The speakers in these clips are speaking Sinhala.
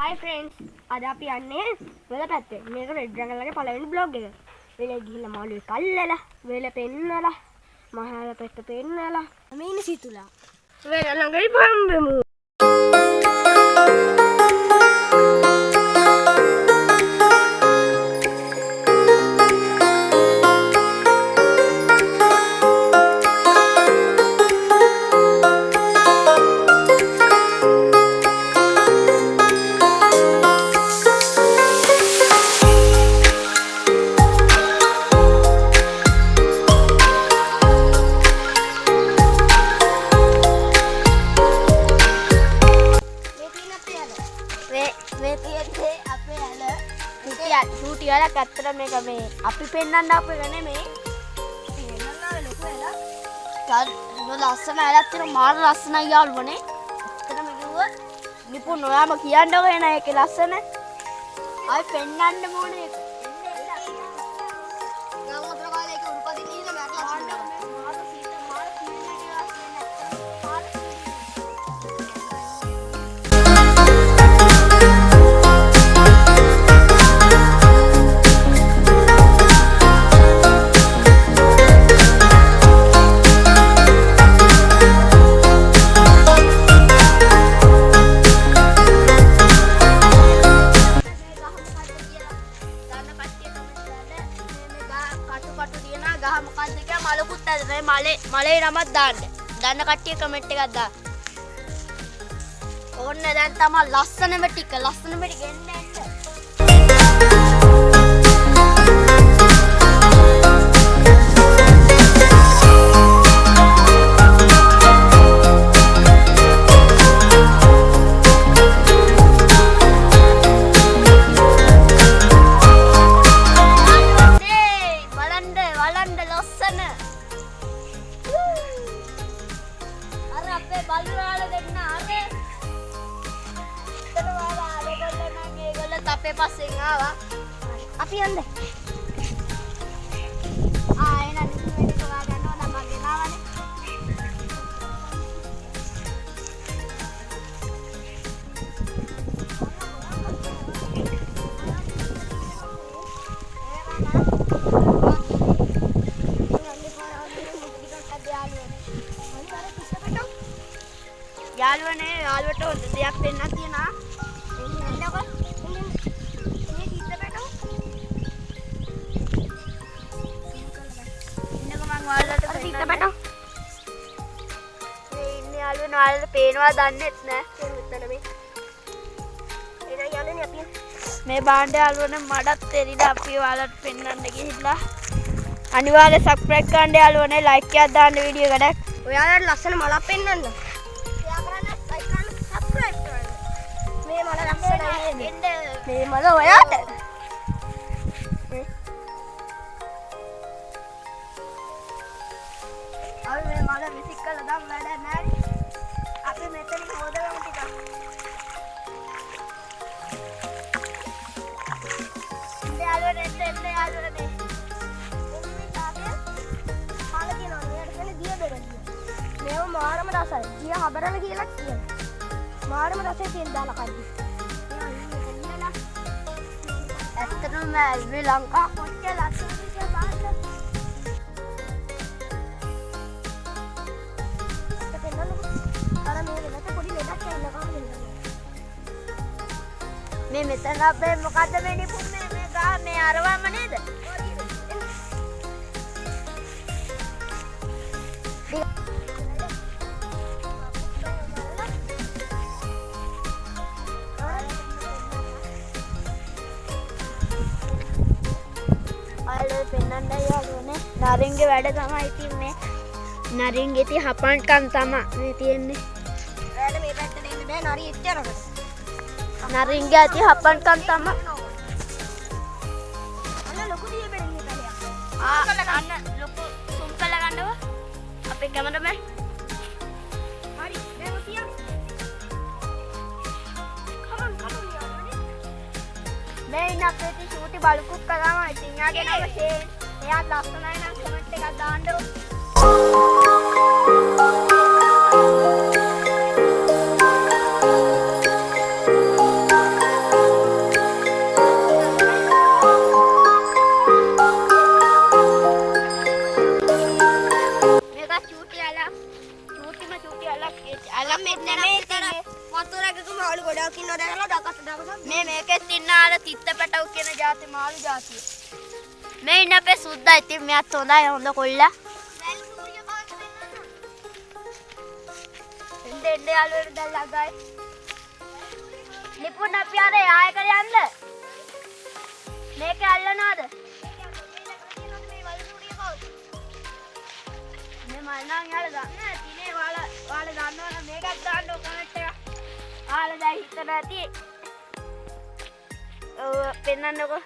Hi friends, අද අපි යන්නේ වෙල පැත්තේ. මේක රෙඩ් ඩ්‍රැගන්ලගේ පළවෙනි බ්ලොග් එක. වෙලේ ගිහිල්ලා මාළුවේ කල්ලලා, වෙල පෙන්නලා, මහාල පැත්ත පෙන්නලා, මේ ඉන්නේ සිතුලා. වෙල ළඟයි බම්බෙමු. ෂූටි වලක් අත්තර මේක මේ අපි පෙන්නන්න අපේ නෙමෙයි පෙන්නන්න ලොකු වෙලා තල් ලස්සන ඇලක් තියෙන මාර ලස්සනයි යාළුවනේ ඇත්තටම කිව්වොත් නිපුන් ඔයාම කියන්නකො එන ඒකේ ලස්සන ආයි පෙන්නන්න ඕනේ ගාම වතුර කාලේ ඒක උඩපදින් ගිහින් මැරලා මාර සීත මාර මලේ නමක් දාන්න. දන්න කට්ටිය කමෙන්ට් එකක් දාන්න. ඕන්න දැන් තමයි ලස්සනම ටික එන්න එන්න. අපේ පස්සෙන් ආවා අපි යන්නේ එන නිකුත් වෙලා ගන්නවා නම් මම ගෙනාවනේ යාළුවට හොඳ දෙයක් වෙන්නත් තියෙනවා එන්නකො යාළුවෝ පේනවා දන්නෙත් නෑ මේ බාණ්ඩ යාළුවනේ මඩත් එරිලා අපි ඔයාලට පෙන්වන්න ගිහිල්ලා අනිවාර්යෙන් සබ්ස්ක්‍රයිබ් කරන්න යාළුවනේ ලයික් එකක් දාන්න වීඩියෝ එකට ඔයාලට ලස්සන මලක් පෙන්වන්න ෂෙයා කරන්න ලයික් කරන්න සබ්ස්ක්‍රයිබ් කරන්න මේ මල ලස්සනයි මේ මල ඔයාට අපි මේ මල විසික් කළා දැන් වැඩ නැහැ අපි මෙතන හොදගමු ටිකක් ඉන්නේ යාළුවනේ මේ තාපිය මාළ කියනවා මෙයාට කියන්නේ දිය බෙරෙන්න මේව මාරම රසයි දිය හබරන කියලා කියනවා මාරම රසයි තෙල් දාලා කන්නේ ඇත්තටම මේ ලංකා කොච්චර ලස්සනද කියලා බලන්න මේ මෙතන අපේ මොකද්ද මේ නිපුන් මේ ගහ මේ අරවම නේද? ආලේ පෙන්නන්න යාළුවනේ නරින්ගේ වැඩ තමයි තින්නේ. නරින්ගේ තිය හපන්කම් තමයි මේ තියෙන්නේ. ඔයාලා මේ පැත්තට එන්න බෑ නරි එච්චරද? නරින්ගේ ඇති හපන්කම් තම අන්න ලොකු දිය බෙරෙන්නේ පැලයක් අන්න ලොකු සුම් කළා ගන්නව අපේ කැමරාමෑන් හරි දැන් තියන්න කමන් මේ ඉන්න අපේ ෂූටි බලකුත් කරාම ඉතින් යාගේ නම ෂේන් එයා ලස්සනයි නම් කමෙන්ට් එකක් දාන්න දැකලා දකස් මේ මේකෙත් ඉන්න ආර තිත්ත පැටව් කියන જાති මාළු જાතිය. මේ ඉන්න අපේ සුද්දා ඉතින් මෙයාත් හොඳයි හොඳ කොල්ලා. එන්න යාළුවෝ දැන් ළඟයි. නිපුණ අපි ආර යායක යන්න. මේක අල්ලනවාද? මේ මල් නම් යාළුවා ගන්න. තිනේ ඔයාලා ගන්නවනම් මේකත් දාන්න කමෙන්ට් එක. ඔයාලා දැන් හිතන ඇති. ඔව් පෙන්නන්නකෝ.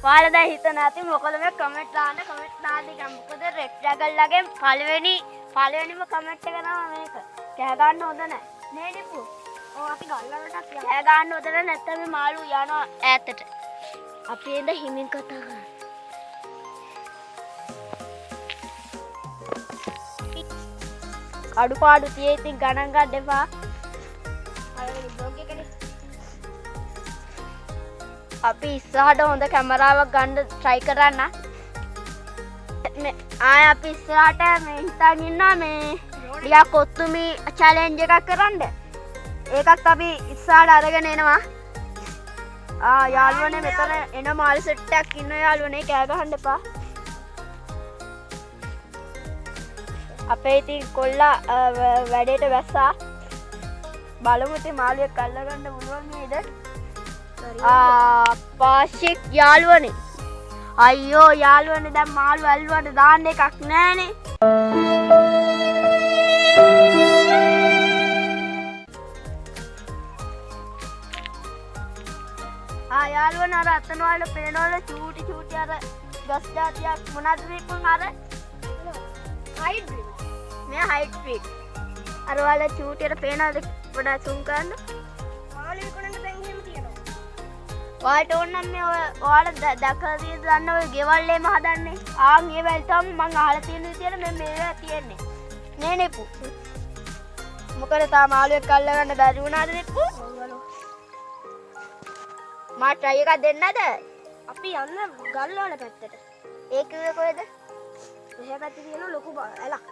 ඔයාලා දැන් හිතන ඇති මොකද මේ කමෙන්ට් දාන්න මොකද රෙඩ් ඩ්‍රැගන් ලගේ පළවෙනිම කමෙන්ට් එක තමයි මේක. කෑ ගන්න හොඳ නැහැ. නේ නිපු. ඔව් අපි ගල්වලටත් කෑ ගන්න හොඳ නැහැ නැත්නම් මේ මාළු යනවා ඈතට. අපි එඳ හිමින් කතා කරමු. අඩුපාඩු තියේ ඉතින් ගණන් ගන්න එපා. අපි ඉස්සරහට හොඳ කැමරාවක් ගන්න try කරන්න. ආය අපි ඉස්සරහට මේ හිතාගෙන ඉන්නවා මේ ටිකක් කොත්තුමි challenge එකක් කරන්න. ඒකත් අපි ඉස්සරහට අරගෙන එනවා. යාළුවනේ මෙතන එන මාළු සෙට් එකක් ඉන්න යාළුවනේ කෑ ගහන්න එපා. අපේ ඉතින් කොල්ලා වැඩේට වැස්සා. බලමු ඉතින් මාළුවෙක් අල්ලගන්න පුළුවන් නේද? පාෂික් යාළුවනේ. අයියෝ යාළුවනේ දැන් මාළු ඇල්ලුවට දාන්න එකක් නැහනේ. යාළුවනේ අර අතන වල පේනවල චූටි අර ගස් జాතියක් මොනවද මේකන් අර හයිබ්‍රිඩ්. මේ හයිබ්‍රිඩ්. අර වල චූටි අර පේනවද පොඩක් සුම් කරන්න. මාළු විකුණන්න දැන් එහෙම තියෙනවා. ඔයාලට ඕනනම් මේ ඔයාලා දැකලා දන්න ඔය ගෙවල් එහෙම හදන්නේ. ආන් ඒ වල තමයි මං අහලා තියෙන විදියට මේවා තියෙන්නේ. නේ නෙපු. මොකද තා මාළුවෙක් අල්ලගන්න බැරි වුණාද නෙපු? මා try එකක් දෙන්නද? අපි යන්න ගල් වල පැත්තට. ඒ කිව්වේ කොහෙද? මෙහෙ පැත්තේ තියෙන ලොකු ඇලක්.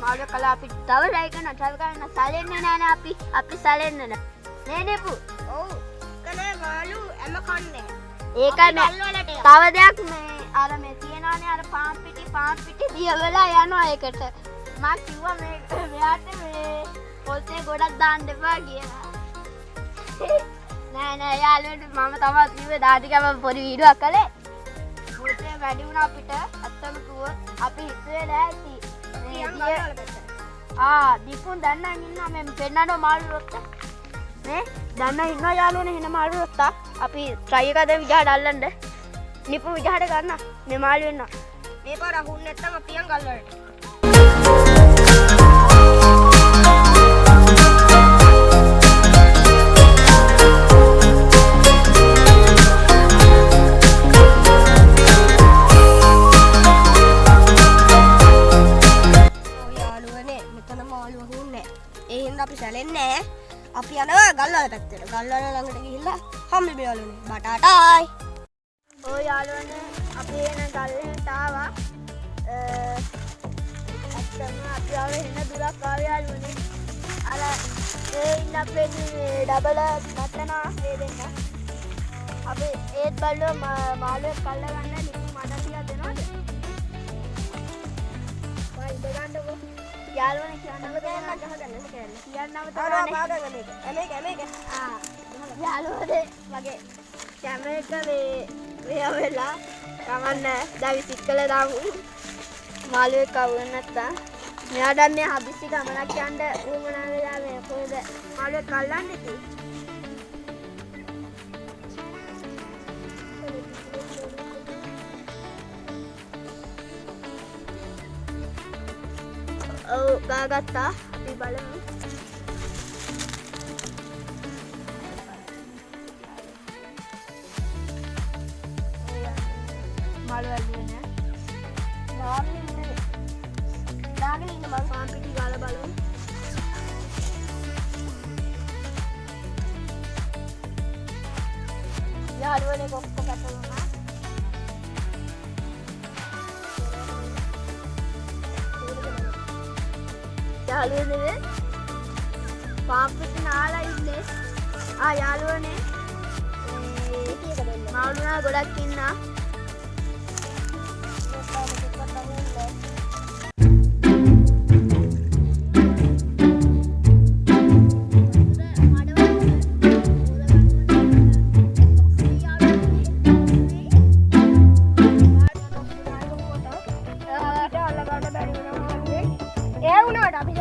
මාළු කලා අපි තව try කරන්න සැලෙන්නේ නැහැ අපි සැලෙන්නේ නැහැ නේ නෙපු. ඔව් කනේ මාළු එම කන්නේ. ඒකයි තව දෙයක් මේ අර මේ තියනවානේ අර පාන් පිටි දිය වෙලා යනවා ඒකට. මම කිව්වා මේ මෙයාට මේ පොල්තේ ගොඩක් දාන්න එපා කියලා. නෑ යාළුවනේ මම තමයි කිව්වේ දාටිකම පොඩි වීඩියෝවක් කළේ. පොල්තේ වැඩි වුණා අපිට අත්තම කිව්වොත් අපි හිතුවේ නෑ ඉතින්. දීපුන් දන්න ඉන්නවා මේ පෙන්නන මාළු රොත්ත නේ දන්න ඉන්නවා යාළුවනේ එන මාළු රොත්ත අපි try එක දෙමු විජහට අල්ලන්න නිපු විජහට ගන්න මේ මාළු වෙන්න මේ පාර අහුන්නේ නැත්තම් අපි යන් ගල් වලට. අපි සැලෙන්නේ අපි යනවා ගල් වල පැත්තට. ගල් වල ළඟට ගිහිල්ලා හම්බෙ බේවලුනේ. බටාටායි. ඔය යාළුවනේ අපි එන ගල් වලට ආවා. ඇත්තම අපි ආවේ එන දුරක් ආවේ යාළුවනේ. අර ඒ ඉන්න අපේ ඩබල් නැතනවා මේ දෙන්න. අපි ඒත් බලුවා මාළුවෙක් කල්ල ගන්න නිකන් මඩ ටිකක් දෙනවද? වයි දෙගන්නකෝ. යාළුවනේ කියන්නව දෙන්න ගහගන්න කියන්නව තමයි. යාළුවනේ වගේ කැමරේක මේ වෙලා කවන්න දැන් විසිට කළා දාමු මාළුවෙක් කවුරුන් නැත්තා මෙයා දැන් මේ හදිස්සි ගමනක් යන්න උවමනා වෙලා මේ කොහෙද මාළුවෙක් අල්ලන්නේ කි ඔව් ගාගත්තා අපි බලමු මාළු ඇල්ලුවේ නෑ දාගෙන ඉන්න බං පාන් පිටි ගාලා බලමු යාළුවනේ කොක්ක කටුනා යාළුවනේ පාන් පිටි නාලා ඉන්නේ යාළුවනේ මාළුනා ගොඩක් ඉන්නා ඒ වුණාට අපි